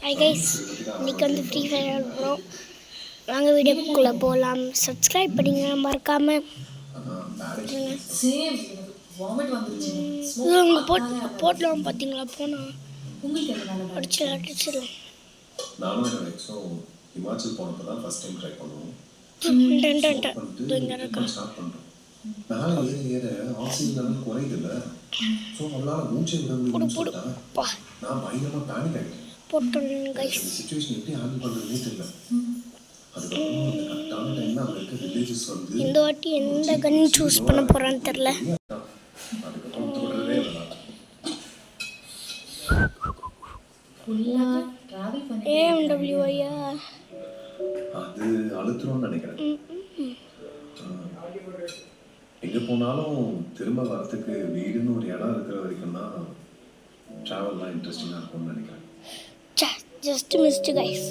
Hi guys, இன்றைக்கி வந்து free fire ஆடுறோம். வாங்க வீடியோக்குள்ளே போகலாம். சப்ஸ்கிரைப் பண்ணிங்க மறக்காமல். அவங்க போட்டலாம் பார்த்தீங்களா? போனால் அடிச்சிடலாம். ஹிமாச்சல் போனப்போ தான் ஃபர்ஸ்ட் டைம் ட்ரை பண்ணுவோம். மேலே ஏற ஏற ஆக்சிஜன் லெவல் குறையுதுல்ல, ஸோ அவளால மூச்சை விட முடியும்னு சொல்லிட்டா. நான் பயங்கரமாக பேனிக் ஆகிட்டேன். சிச்சுவேஷன் எப்படி ஹேண்டில் பண்ணுறதுனே தெரியல. அதுக்கப்புறம் அந்த கரெக்டான டைம்ல அங்கே இருக்க வில்லேஜஸ் வந்து இந்த வாட்டி எந்த கன் சூஸ் பண்ண போகிறான்னு தெரில. அதுக்கப்புறம் தொடரவே இல்லை. ஏஎம்டபிள்யூஐயா அது அழுத்துறோம்னு நினைக்கிறேன். எங்கே போனாலும் திரும்ப வரத்துக்கு வீடுன்னு ஒரு இடம் இருக்கிற வரைக்கும் தான் ட்ராவல்லாம் இன்ட்ரெஸ்டிங்காக இருக்கும்னு நினைக்கிறேன். Just missed guys.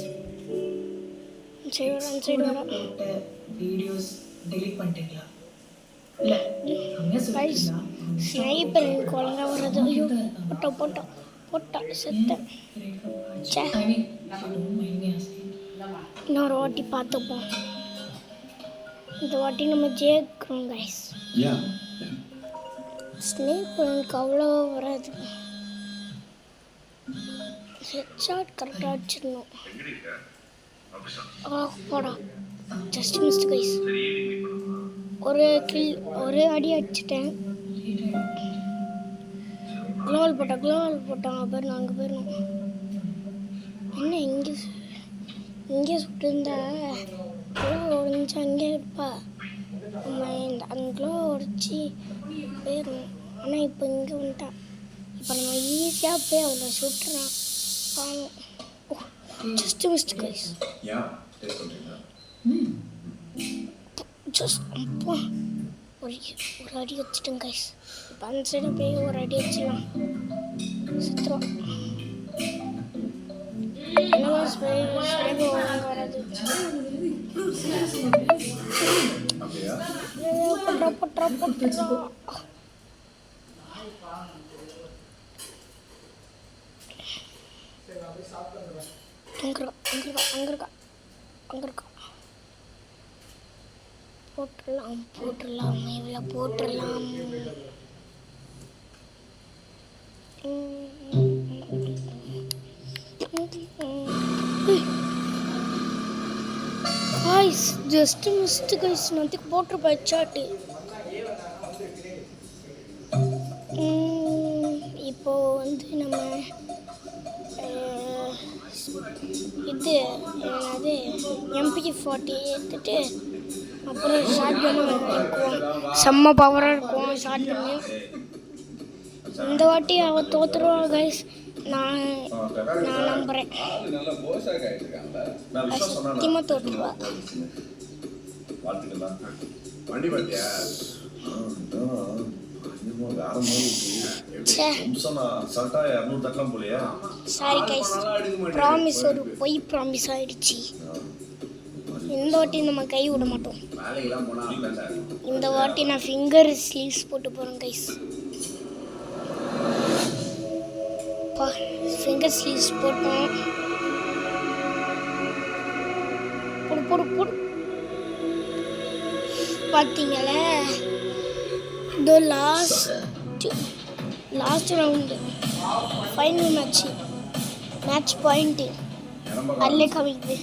Videos delete பண்ணிட்டீங்களா? இல்லை ஸ்னைப்பர் எனக்கு ஒழுங்காக வர்றது. ஐயோ போட்டா செத்தேன். இன்னொரு வாட்டி பார்த்துப்போம். இந்த வாட்டி நம்ம ஜெயிக்கிறோம் கைஸ். ஸ்னைப்பர் எனக்கு அவ்வளோ வராது. ஹெட்ஷாட் கரெக்டாக அடிச்சிடணும். போடா, ஜஸ்ட் மிஸ்ட் கைஸ். ஒரு அடி அடிச்சிட்டேன். குளோவல் போட்டான். போயிடணும், அங்கே போயிடணும். என்ன இங்கே சுட்டுருந்தா உடஞ்சி அங்கே இருப்பா. நம்ம அந்த க்ளோ உடச்சி போயிடும். ஆனால் இப்போ இங்கே வந்துட்டான். இப்போ நம்ம ஈஸியாக போய் அவளை சுட்டுறான். Just missed guys. ஜஸ்ட் அப்பா ஒரு அடி வச்சுட்டேன் கைஸ். இப்போ அந்த சைடு போய் ஒரு அடி வச்சிடலாம். சுற்றுவான். வராது. அங்கிருக்கா. போட்டுடலாம் இவ்வளோ போட்டுடலாம். Guys just missed guys. நான் போட்டிருப்பேன் சாட்டு. இப்போ வந்து நம்ம அது MP40 எடுத்துட்டு அப்புறம் ஷார்ட் கன்னு இருக்கும். செம்ம பவராக இருக்கும் ஷார்ட் கன்னு. இந்த வாட்டி அவள் தோத்துருவாள் கைஸ். நான் நம்புகிறேன். சத்தியமாக தோற்றுவா. சாரி கைஸ், ப்ராமிஸ் ஒரு பொய் ப்ராமிஸ் ஆயிடுச்சு. இந்த வாட்டி நம்ம கை விட மாட்டோம். இந்த வாட்டி நான் ஃபிங்கர் ஸ்லீவ்ஸ் போட்டு போகிறேன் கைஸ். ஃபிங்கர் ஸ்லீவ்ஸ் போட்டோம். போடு பார்த்தீங்களே, இதோ last round final match point அதில் கவிக்குது.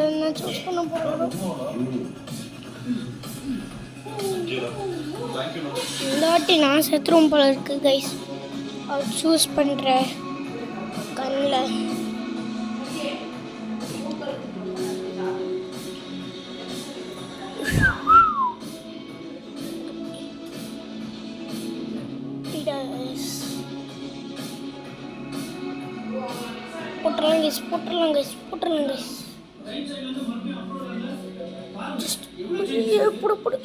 என்ன சூஸ் பண்ண போகிறோம். இந்த வாட்டி நான் செத்துரும் போல இருக்கு கைஸ். அவர் சூஸ் பண்ணுற கண்ணில் போட்டுடலாம் கைஸ். போடு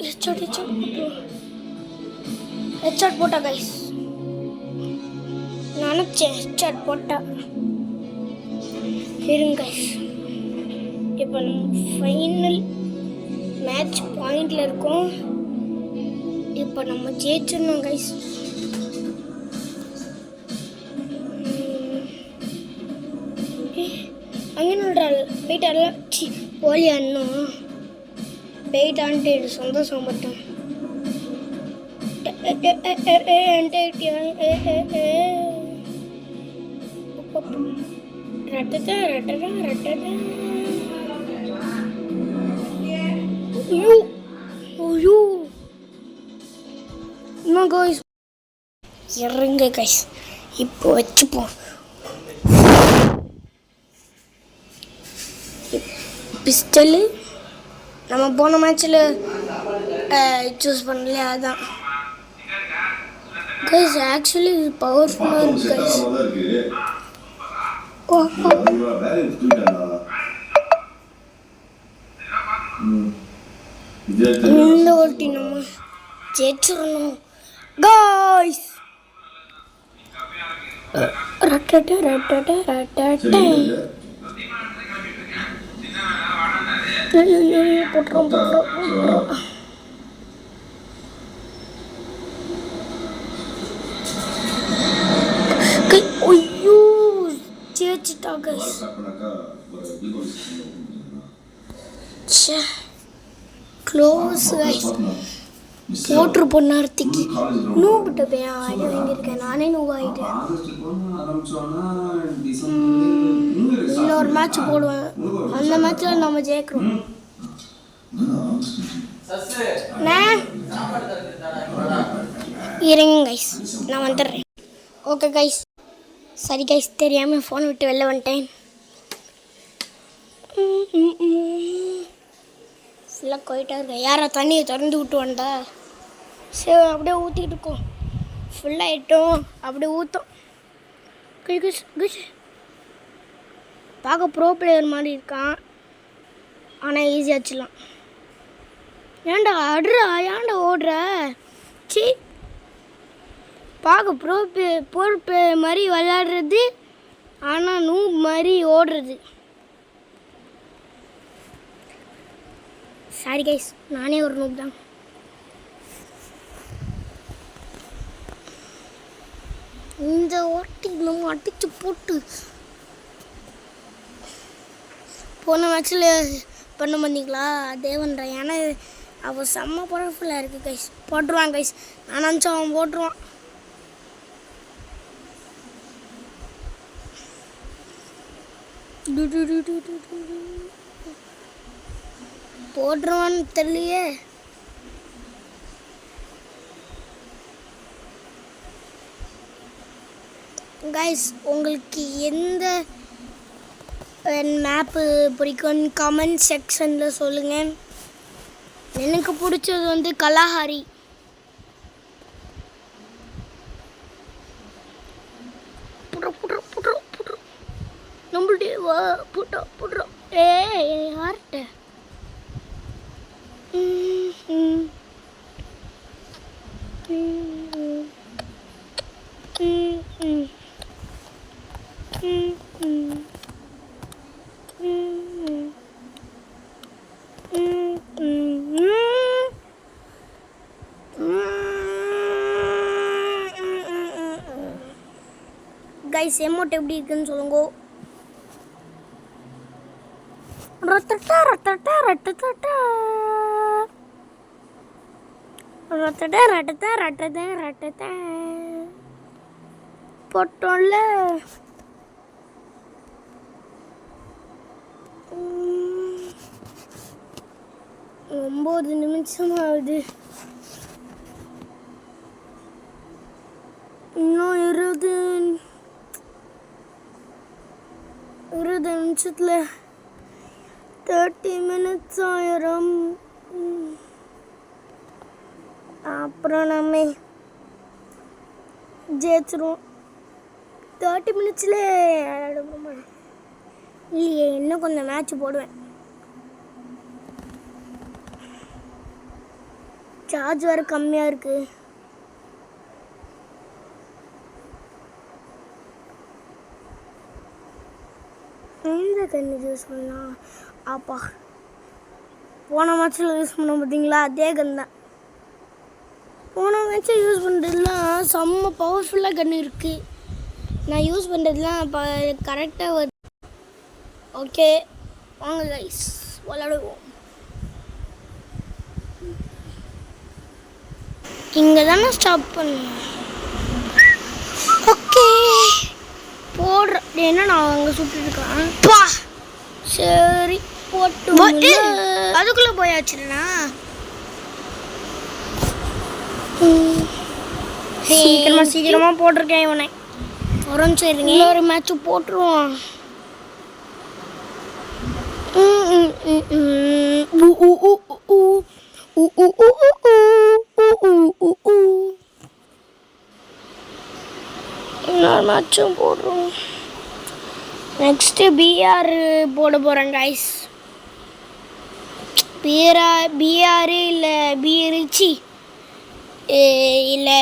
ஹெட்ஷாட் போட்டா கைஸ். நினச்சேன் ஹெட்ஷாட் போட்டா. இருங்க கைஸ், இப்போ நம்ம ஃபைனல் மேட்ச் பாயிண்டில் இருக்கோம். இப்போ நம்ம ஜெயிச்சிடணும் கைஸ். போயிட்டால போலி அண்ணன் போயிட்டான்ட்டு சந்தோஷப்பட்டேன். ரட்டடா ரட்டடா ரட்டடா. ஐயோ ஐயோ என்ன கைஸ் இறங்க கைஸ் இப்போ வச்சுப்போம். பிஸ்டலு நம்ம போன மேட்ச்சில் சூஸ் பண்ணலையே அதான் கைஸ். ஆக்சுவலி இது பவர்ஃபுல்லாக இருக்கு கைஸ். இந்த ஓட்டி நம்ம ஜெயிச்சிடணும் கைஸ். ரட்டட ரட்டட ரட்டட போட்டுறோம். ஐயோ ஜெயிச்சிட்டா கைஸ். Close guys. போட்ரு பொண்ணார்த்திக்கு நூபிட்ட போய் ஆடி வாங்கியிருக்கேன். நானே நூவாயிட்டேன். இன்னொரு மேட்ச் போடுவேன். அந்த மேட்ச்சில் நம்ம ஜெயிக்கிறோம். இருங்க கைஸ் நான் வந்துடுறேன். Okay guys. சரி கைஸ் தெரியாமல் ஃபோன் விட்டு வெளில வந்துட்டேன். ஃபுல்லாக போயிட்டா இருக்கேன். யாரா தண்ணியை திறந்து விட்டு வந்தா? சரி அப்படியே ஊற்றிக்கிட்டு இருக்கோம். ஃபுல்லாகிட்டோம் அப்படியே ஊற்றோம். குஷ் குஷ் பார்க்க ப்ரோ பிளேயர் மாதிரி இருக்கான். ஆனால் ஈஸியாக வச்சிடலாம். ஏன்டா அடுறா ஏன்டா ஓடுற? சி பார்க்க ப்ரோ பிளேயர் மாதிரி விளையாடுறது ஆனால் நூப் மாதிரி ஓடுறது. சாரி கைஸ் நானே ஒரு நூப் தான். இந்த ஓட்டி நம்ம அடிச்சு போட்டு போன மேட்ச்சில் பண்ண மாட்டீங்களா தேவன்றா? ஏன்னா அவள் செம்ம பவர்ஃபுல்லாக இருக்குது கைஸ். போட்டுருவான் கைஸ். நான் நினச்சா அவன் போட்டுருவான். போட்டுருவான்னு தெரியலையே. கைஸ் உங்களுக்கு எந்த மேப்பு பிடிக்கும்னு கமெண்ட் செக்ஷனில் சொல்லுங்கள். எனக்கு பிடிச்சது வந்து கலாஹாரி. நம்மளுடைய வா புட்டோம் புட்டுறோம். யார்கிட்ட கைஸ் எமோட் எப்படி இருக்குன்னு சொல்லுங்க. ரத்தட்டா ரத்தட்டா ரத்தட்டா ரத்தட்டா ரத்தட்டா ரத்தட்டா ரத்தட்டா போட்டோம்ல. 9 நிமிஷம் ஆகுது. இன்னும் 20 நிமிஷத்தில் 30 minutes ஆயிரும். அப்புறம் நம்ம ஜெயிச்சிருவோம். 30 minutesல இல்லையே இன்னும் கொஞ்சம் மேட்ச் போடுவேன். சார்ஜ் வேறு கம்மியாக இருக்குது. எந்த கண்ணு யூஸ் பண்ணலாம்? அப்பா போன மேட்ச்சில் யூஸ் பண்ண பார்த்தீங்களா? அதே கன் தான். போன மேட்ச்சில் யூஸ் பண்ணுறதுலாம் செம்ம பவர்ஃபுல்லாக கன்று இருக்குது. நான் யூஸ் பண்ணுறதுலாம் இப்போ கரெக்டாக வருது. ஓகே வாங்க கைஸ் விளையாடுவோம். இங்கே தானே ஸ்டாப் பண்ணுவோம். ஓகே போடுற என்ன நான் அங்கே சுட்டுருக்கேன். பா சரி போட்டு அதுக்குள்ளே போயாச்சுண்ணா. சீக்கிரமாக போட்டிருக்கேன் இவனை. சரிங்க ஒரு மேட்ச் போட்டுருவான். இன்னொரு மேட்சும் போடுறோம். நெக்ஸ்ட்டு பிஆர் போட போகிறேன் கைஸ். பிஆர் இல்லை பிரிச்சி இல்லை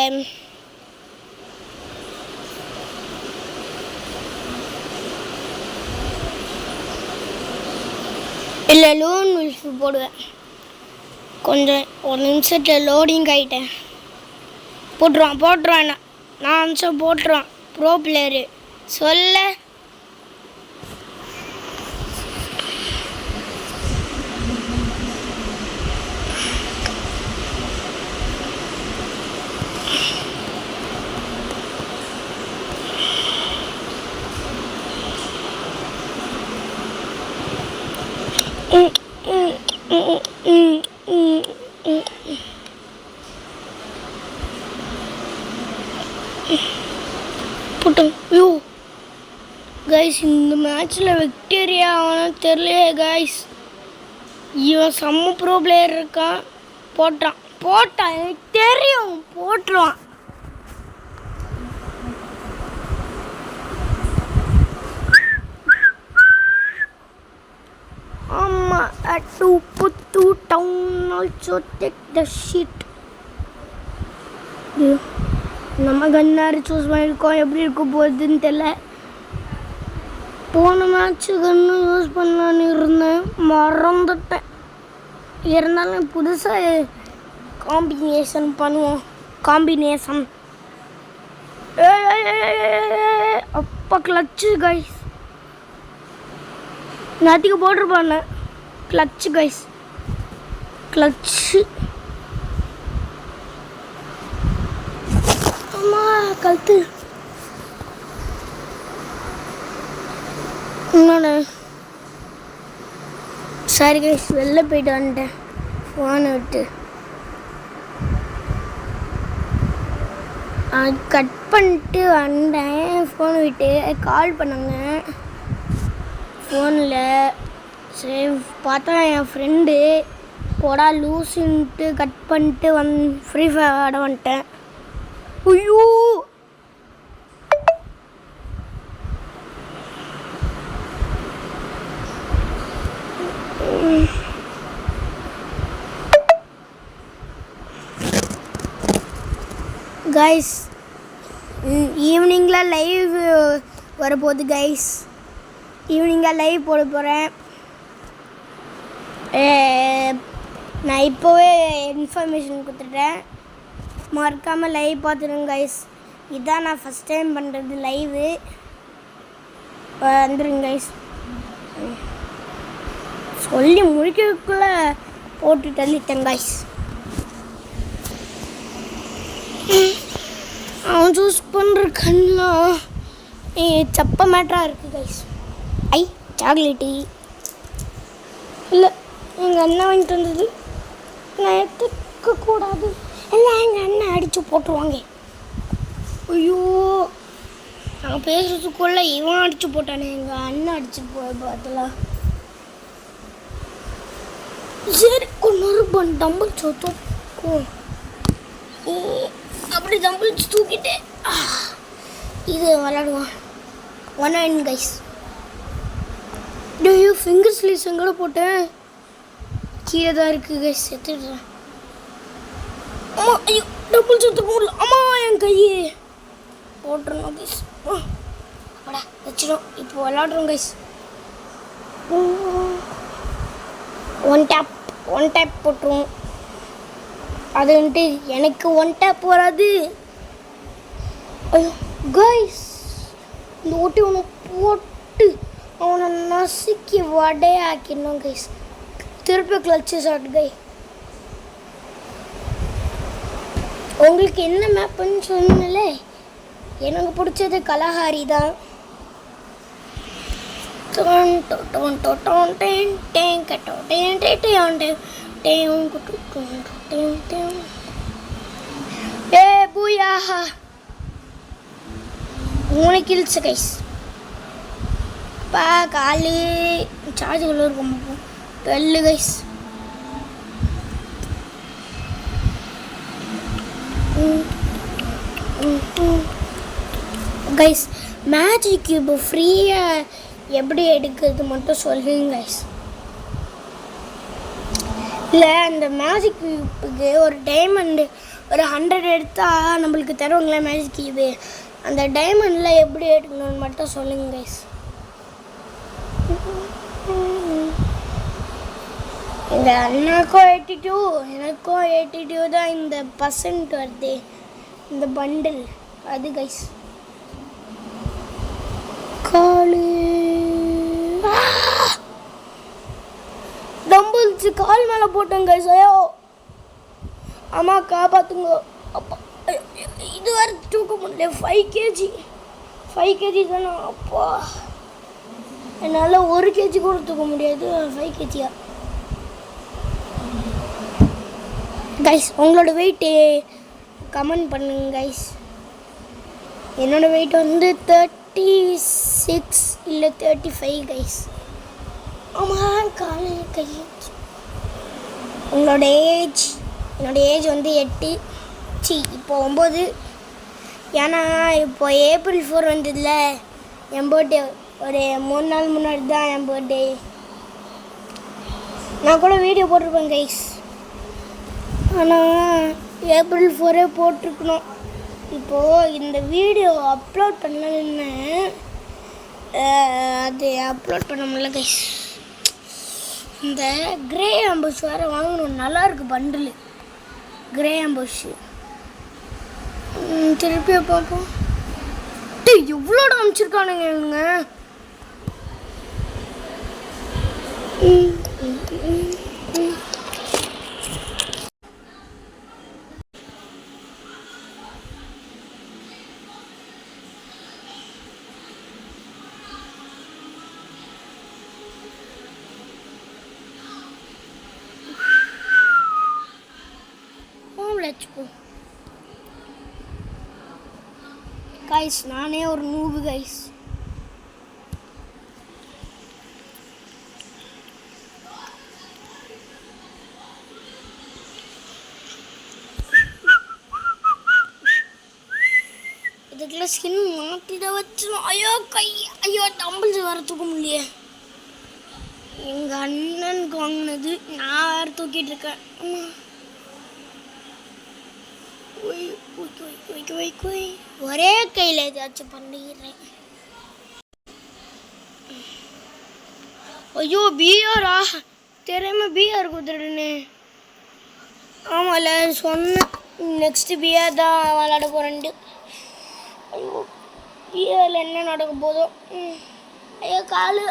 இல்லை லோன் வில்ஃப் போடுவேன். கொஞ்சம் ஒரு நிமிஷத்தில் லோடிங் ஆகிட்டேன். போட்டுருவான் நான் நிமிஷம் போட்டுருவான். ப்ரோ பிளேயரு சொல்ல போட்டோம். ஐயோ கைஸ் இந்த மேட்ச்சில் விக்டோரியா ஆகணும் தெரியலையே கைஸ். இவன் செம்ம ப்ரோ பிளேயர் இருக்கான். போட்டான் எனக்கு தெரியும் போட்டுருவான். ஆமாம் அட் புத்து down also take the sheet. நம்ம கன்னாரு சூஸ் பண்ணியிருக்கோம். எப்படி இருக்க போகுதுன்னு தெரில. போன மேட்ச்சு கன்று யூஸ் பண்ணலான்னு இருந்தேன், மறந்துட்டேன். இருந்தாலும் புதுசாக காம்பினேஷன் பண்ணுவோம். அப்போ கிளச்சு கைஸ் நேற்றுக்கு போட்டிருப்பாங்க. கிளச்சு கைஸ் கிளச்சு கழுத்து இன்னொன்று. சரி கைஸ் வெளில போயிட்டு வந்துட்டேன் ஃபோனை விட்டு. கட் பண்ணிட்டு வந்தேன் ஃபோனை விட்டு. கால் பண்ணாங்க ஃபோனில். சரி பார்த்தா என் ஃப்ரெண்டு போடா லூஸுன்ட்டு கட் பண்ணிட்டு ஃப்ரீ ஃபயர் ஆட வந்துட்டேன். ஐயோ கைஸ் ஈவினிங்கில் லைவ் வரப்போகுது கைஸ். ஈவினிங்கில் லைவ் போட போகிறேன். நான் இப்போவே இன்ஃபர்மேஷன் கொடுத்துட்டேன். மறக்காமல் லைவ் பார்த்துருங்க கைஸ். இதான் நான் ஃபஸ்ட் டைம் பண்ணுறது லைவு. வந்துடுங்க கைஸ். சொல்லி முடிக்கிறதுக்குள்ளே போட்டு தள்ளிட்டேன் கைஸ். அவன் சூஸ் பண்ணுற கண்ணெலாம் சப்ப மேட்டராக இருக்குது கைஸ். சாக்லேட்டு இல்லை எங்கள் அண்ணன் வாங்கிட்டு வந்தது. நான் எடுத்துக்கக்கூடாது. எல்லாம் எங்கள் அண்ணன் அடித்து போட்டுருவாங்க. ஐயோ நான் பேசுகிறதுக்குள்ளே இவன் அடித்து போட்டானே. எங்கள் அண்ணன் அடிச்சு போய் பார்த்தலாம். சரி கொண்டு டம்பிள்ஸ் தூக்கும். அப்படி டம்பிள்ஸ் தூக்கிட்டு இது விளாடுவான். 1 கைஸ். ஐயோ ஃபிங்கர் ஸ்லீவ்ஸ் எங்கூட போட்டேன். கீழே தான் இருக்குது கைஸ். எடுத்துடுறேன். அம்மா ஐயோ டபுள் சுத்த போடல. அம்மா என் கையே போட்டுருணும் கைஸ். அடா வச்சிடும். இப்போ விளாடுறோம் கைஸ். ஒன் டேப் போட்டுருவோம். அது வந்துட்டு எனக்கு 1 டேப் வராது. ஐயோ கைஸ் இந்த ஓட்டி ஒன்று போட்டு அவனை நசுக்கி வடையாக்கிடணும் கைஸ். திருப்பி கிளச்சு ஷாட் கை. உங்களுக்கு என்ன மேப்புன்னு சொன்னல, எனக்கு பிடிச்சது கலஹாரி தான். ஏ பூயாஹா 3 kills கைஸ். பா காலு சார்ஜ் உள்ள இருக்கும் 12 கைஸ். கைஸ் மேஜிக் கியூப் ஃப்ரீயாக எப்படி எடுக்கிறது மட்டும் சொல்லுங்க கைஸ். இல்லை அந்த மேஜிக் கியூப்புக்கு ஒரு டைமண்டு ஒரு 100 எடுத்தால் நம்மளுக்கு தருவாங்களே மேஜிக் கியூபு. அந்த டைமண்டில் எப்படி எடுக்கணும்னு மட்டும் சொல்லுங்க கைஸ். எங்கள் அண்ணாக்கும் 82 எனக்கும் 82 தான் இந்த பர்சன்ட் வருது இந்த பண்டில். அது கைஸ் காலு டம்பிள்ஸ் கால் மேலே போட்டேங்க கைஸ். ஐயோ அம்மா காப்பாற்றுங்க. அப்பா இது வரை தூக்க முடியல. 5 kg தானே. அப்பா என்னால் 1 kg கூட தூக்க முடியாது. 5 kg கைஸ். உங்களோட வெயிட்டு கமெண்ட் பண்ணுங்க கைஸ். என்னோடய வெயிட் வந்து 36 இல்லை 35 கைஸ். ஆமாம் காலை கை. உங்களோட ஏஜ் என்னோடய ஏஜ் வந்து 8 இப்போ 9. ஏன்னா இப்போ April 4 வந்ததில்ல என் பர்த்டே. ஒரு 3 நாள் முன்னாடி தான் என் பர்த்டே. நான் கூட வீடியோ போட்டிருப்பேன் கைஸ். ஆனால் April 4 போட்டிருக்கணும். இப்போது இந்த வீடியோ அப்லோட் பண்ணலன்னு அது அப்லோட் பண்ண முடியல கைஸ். இந்த கிரே ஆம்புஷ் வேறு வாங்கணும். நல்லாயிருக்கு பண்டில் கிரே ஆம்புஷ். திருப்பி பார்ப்போம். எவ்வளோட அமைச்சிருக்கானுங்க இவங்க. கைஸ் நானே ஒரு நூபு கைஸ். இதுக்குள்ள ஸ்கின் மாற்றிட வச்சிடும். ஐயோ கை. ஐயோ டம்பிள்ஸ் வர தூக்க முடியலையே. எங்கள் அண்ணனுக்கு வாங்கினது நான் வேறு தூக்கிட்டு இருக்கேன். ஒரே கையில் ஏதாச்சும் பண்ணிடுறேன். ஐயோ பிஆரா தெரியாம பிஆர் கொடுத்துடுன்னு. ஆமாம்ல சொன்னேன் நெக்ஸ்ட் பிஆர் தான் விளாட போகிறேன்ட்டு. ஐயோ பிஆரில் என்ன நடக்க போதோ. ஐயோ காலு.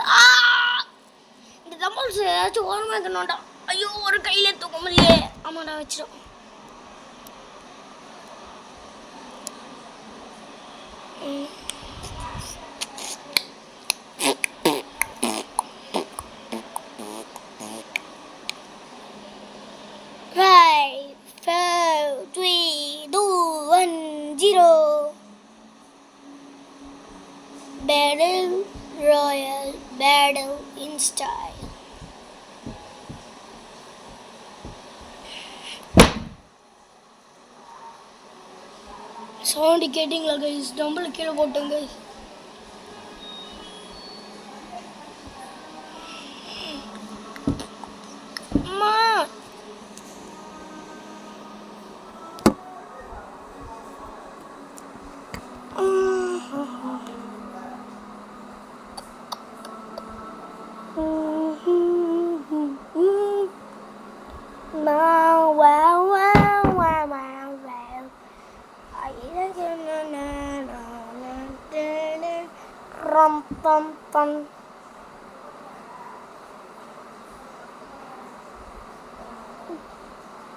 இந்த தம்பிள்ஸ் ஏதாச்சும் ஓரமாக இருக்கணும்டா. ஐயோ ஒரு கையில் தூக்க முடியலையே. ஆமாடா வச்சிடும். Five, 4, 3, 2, 1, 0. Battle Royale, battle in style. Sound கேட்டிங்களா கைஸ்? டம்பிள் கீழே போட்டேன் கைஸ். அம்மா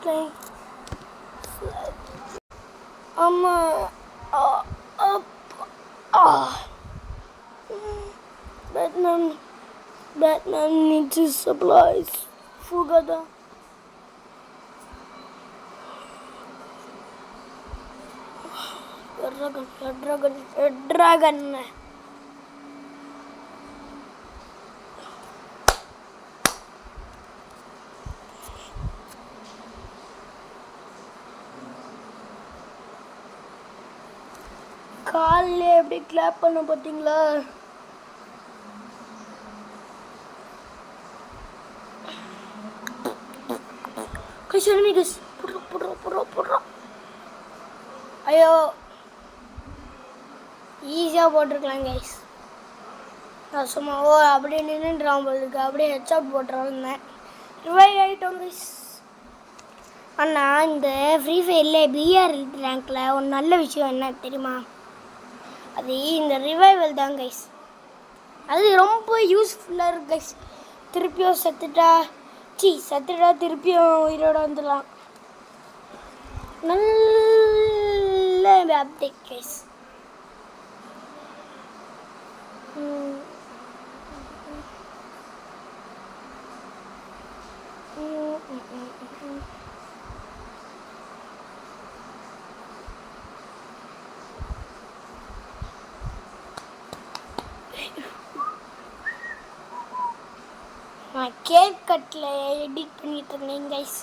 playing. Batman needs his supplies. Fugada. Dragon. கால்ல எப்படி கிளாப் பண்ண பாத்தீங்களா? enemy guys. Put. ஐயோ ஈஸியா போட்டுருக்கலாம் கைஸ். நான் சும்மா அப்படியே நின்றுறான் போலுக்கு அப்படியே ஹெட்ஷாட் போட்டுருந்தேன். ரிவைவ் ஆகிட்டோம் கைஸ். ஆனால் இந்த ஃப்ரீ ஃபயரில் பிஆர் ரேங்கில் ஒரு நல்ல விஷயம் என்ன தெரியுமா? அது இந்த ரிவைவல் தான் கைஸ். அது ரொம்ப யூஸ்ஃபுல்லாக இருக்கு கைஸ். திருப்பியும் செத்துட்டா திருப்பியும் உயிரோட வந்துடலாம். நல்ல அப்டேட் கைஸ். நான் கேக் கட்டில் எடிட் பண்ணிட்டு இருந்தேன் கைஸ்.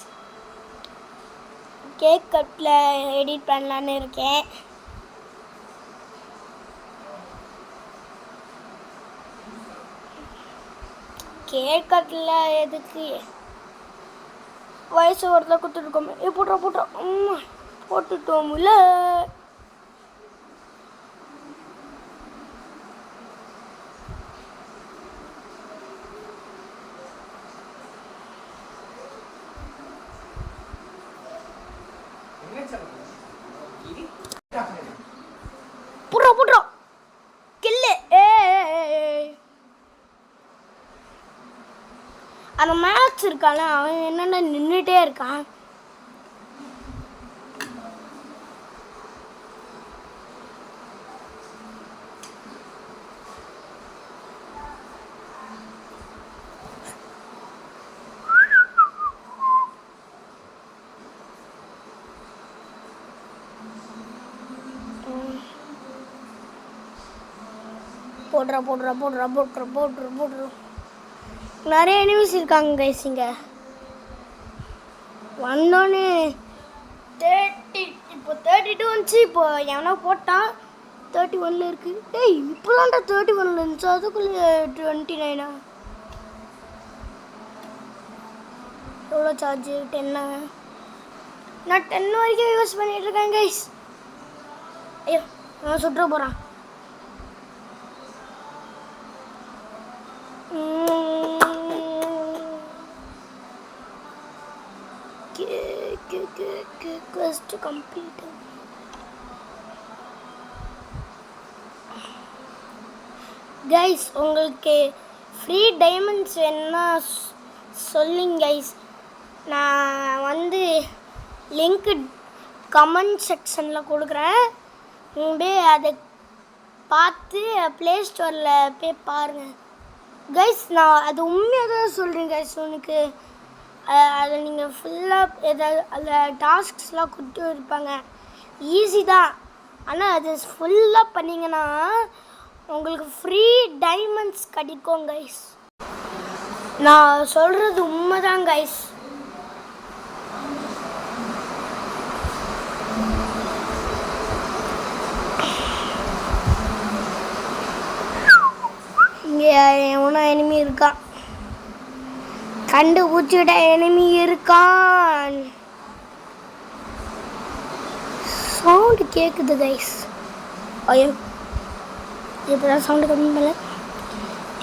கேக் கட்டில் எடிட் பண்ணலான்னு இருக்கேன். கேக் கட்டில் எதுக்கு வயசு ஒருத்தர் கொடுத்துருக்கோமே போட்டுட்டோம்ல. புட்றோம் கில்லு. அந்த மேட்ச் இருக்கான அவன் என்னென்ன நின்றுட்டே இருக்கான். போடுறோம். நிறைய எனிமீஸ் இருக்காங்க கைஸ். இங்கே வந்தோடனே 30 இப்போ 32 வந்துச்சு. இப்போ எவனோ போட்டான் 31 இருக்கு. டேய் இப்போதான்டா 31 இருந்துச்சு. அதுக்குள்ளே 29. எவ்வளோ சார்ஜ்? 10. நான் 10 வரைக்கும் யூஸ் பண்ணிட்டு இருக்கேன் கைஸ். ஐயோ நான் சுற்ற போகிறான். Quest completed. Guys, உங்களுக்கு ஃப்ரீ டைமண்ட்ஸ் வேணும்னா சொல்லுங்க கைஸ். நான் வந்து லிங்க் கமெண்ட் செக்ஷனில் கொடுக்குறேன். அப்படியே அதை பார்த்து ப்ளே ஸ்டோரில் போய் பாருங்கள் கைஸ். நான் அது உண்மையாக தான் சொல்கிறேன் கைஸ். உனக்கு அதில் நீங்கள் ஃபுல்லாக எதாவது அதில் டாஸ்க்ஸ்லாம் கொடுத்து இருப்பாங்க. ஈஸி தான். ஆனால் அது ஃபுல்லாக பண்ணிங்கன்னா உங்களுக்கு ஃப்ரீ டைமண்ட்ஸ் கிடைக்கும் கைஸ். நான் சொல்கிறது உண்மை தான் கைஸ். இங்கே எவனோ எனிமி இருக்கான். கண்டுபிடிச்சிட்ட எனிமி இருக்கான். சவுண்டு கேட்குது கைஸ். ஐயோ இப்போதான் சவுண்டு கம்மி பண்ணல.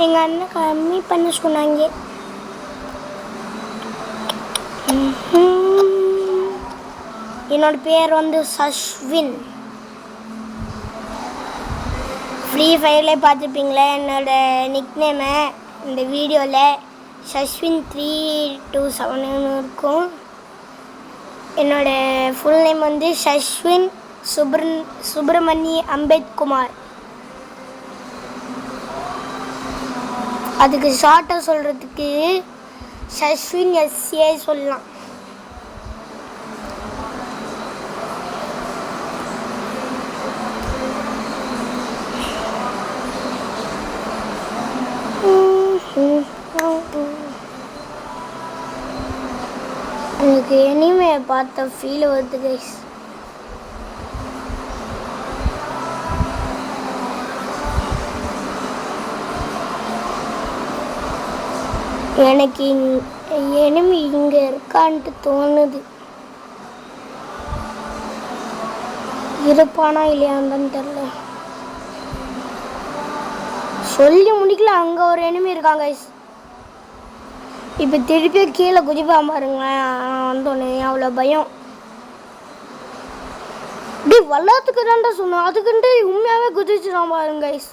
எங்கள் அண்ணன் கம்மி பண்ண சொன்னாங்க. என்னோட பேர் வந்து சஷ்வின். ஃப்ரீ ஃபயர்லேயே பார்த்துருப்பீங்களே என்னோட நிக்நேமை. இந்த வீடியோவில் சஷ்வின் 327 இருக்கும். என்னோட ஃபுல் நேம் வந்து சஷ்வின் சுப்பிரமணிய அம்பேத்குமார். அதுக்கு ஷார்ட்டாக சொல்கிறதுக்கு சஷ்வின் எஸ்ஏ சொல்லலாம். எனக்கு எனிமே பார்த்த ஃபீல் வருது கைஸ். எனக்கு எனிமி இங்கே இருக்கான்ட்டு தோணுது. இருப்பானா இல்லையான்னு தெரில. சொல்லி முடிக்கல, அங்கே ஒரு எனிமி இருக்காங்க கைஸ். இப்போ திருப்பியும் கீழே குதிப்பான் பாருங்களேன். வந்தோடனே அவ்வளோ பயம். இப்படி வல்லாத்துக்கு தான்டா சொன்னோம், அதுக்குன்ட்டு உண்மையாகவே குதிச்சுதான் பாருங்க கைஸ்.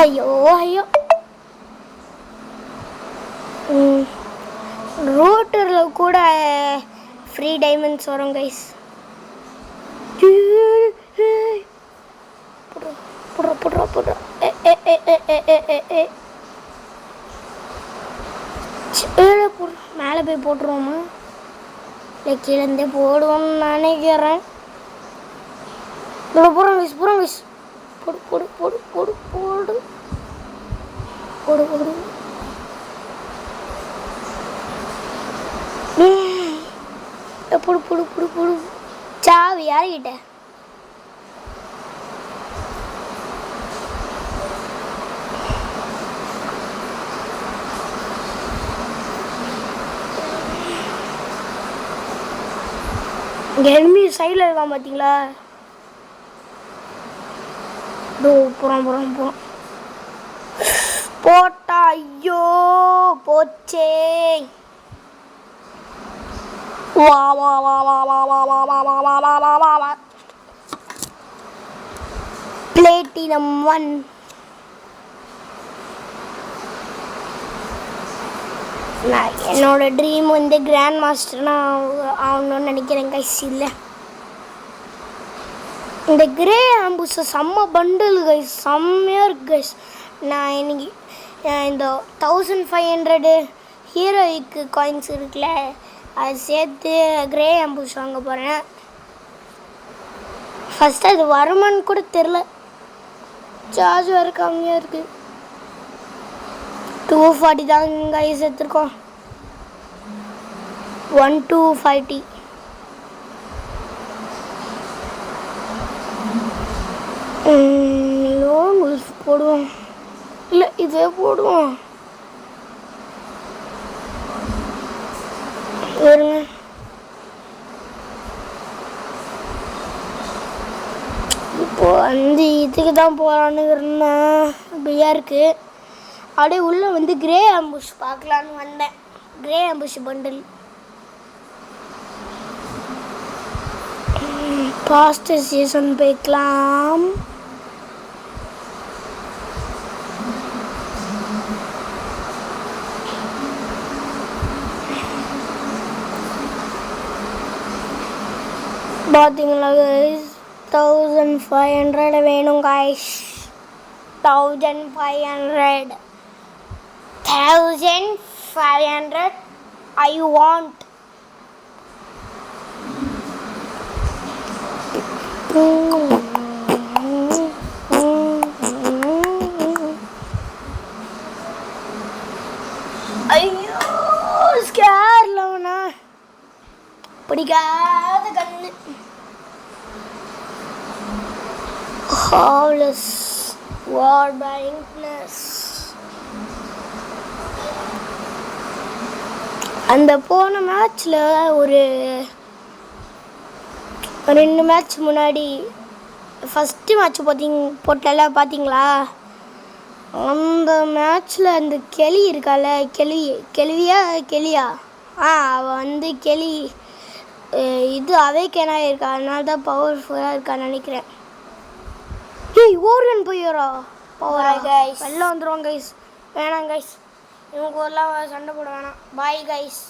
ஐயோ ஐயோ. ரோட்டரில் கூட ஃப்ரீ டைமண்ட்ஸ் வரும் கைஸ். புட்றா மேலே போய் போட்டுருவோமா? இல்லை கீழேருந்தே போடுவோம்னு நினைக்கிறேன். போடுறோம் கைஸ், போடுறோம் கைஸ். போடு போடு போடு போடு போடு போடு போடு. போடு போடு போடு போடு. சாவி யாருக்கிட்ட? இங்கே எனிமி சைடில் இருக்கான் பார்த்தீங்களா? போகிறோம் போகிறோம் போகிறோம். போட்டா ஐயோ போச்சே. வா வா வா வா வா வா வா வா வா வா வா வா வா வா. பிளேட்டினம் 1. நான் என்னோட ட்ரீம் வந்து கிராண்ட் மாஸ்டர்னா ஆகணும்னு நினைக்கிறேன் கைஸ். இல்லை இந்த கிரே ஆம்புஸை செம்ம பண்டில் கைஸ், செம்மையாக இருக்கு கைஸ். நான் இன்னைக்கு இந்த 1500 ஹீரோயிக்கு காயின்ஸ் இருக்குல்ல, அதை சேர்த்து கிரே ஆம்புஸ் வாங்க போகிறேன். ஃபஸ்ட்டு அது வருமானு கூட தெரில, சார்ஜ் வேறு கம்மியாக இருக்குது. 240 தான் கைஸ் எடுத்துருக்கோம். 1250. லோன் போடுவோம், இல்லை இதே போடுவோம். வருங்க இப்போ வந்து இதுக்கு தான் போகலான்னு இருந்தேன். இப்படியா இருக்குது. அப்படியே உள்ளே வந்து கிரே ஆம்புஷ் பார்க்கலான்னு வந்தேன். Grey ambush bundle past season போய்க்கலாம். பார்த்தீங்களா கைஸ், 1500 வேணும் கைஸ். 1500 I want. ஐயோ ஸ்கேர்ல அவனா பிடிக்காத கண்ணு. ஹாவ்லெஸ் வார் பேங்க்னஸ். அந்த போன மேட்ச்சில் ஒரு 2 மேட்ச் முன்னாடி ஃபஸ்ட்டு மேட்ச் போட்டல பார்த்தீங்களா? அந்த மேட்ச்சில் அந்த கெளி இருக்கால, கெளியா அவள் வந்து கெளி இது அவேக்கனாக இருக்கா, அதனால தான் பவர்ஃபுல்லாக இருக்கான்னு நினைக்கிறேன். ஏய் ஓரியன் போயிடா பவரா கைஸ், வெளில வந்துடுவோம் கைஸ். வேணாம் கைஸ், இவங்க எல்லாம் சண்டை போட வேணாம். Bye guys.